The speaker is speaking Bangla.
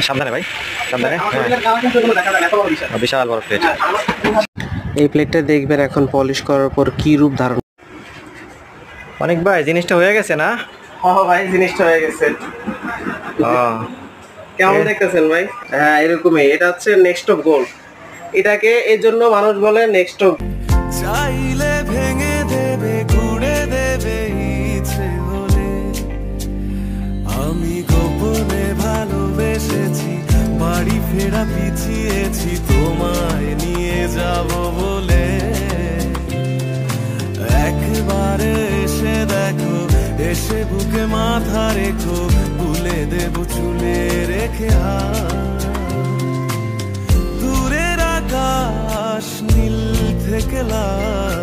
সাবধানে ভাই, সাবধানে। বিশাল বড় প্লেট। এই প্লেটটা দেখবেন এখন পলিশ করার পর কি রূপ ধারণ। অনেক ভাই জিনিসটা হয়ে গেছে না? হ্যাঁ ভাই, জিনিসটা হয়ে গেছে। কেমন দেখতেছেন ভাই? হ্যাঁ এরকমই, এটা হচ্ছে নেক্সট অফ গোল্ড। এটাকে এর জন্য মানুষ বলে নেক্সট অফ। চাইলে ভেঙে দেবে, ঘুরে দেবে ইচ্ছে হলে। আমি গোপনে ভালোবেসেছি, বাড়ি ফেরা পিছিয়েছি তোমায় নিয়ে যাব বলে। একবারে এসে দেখো, এসে বুকে মাথা রেখো, ভুলে দেব চুলে রেখে হাত। দূরের আকাশ নীল থেকে লাল,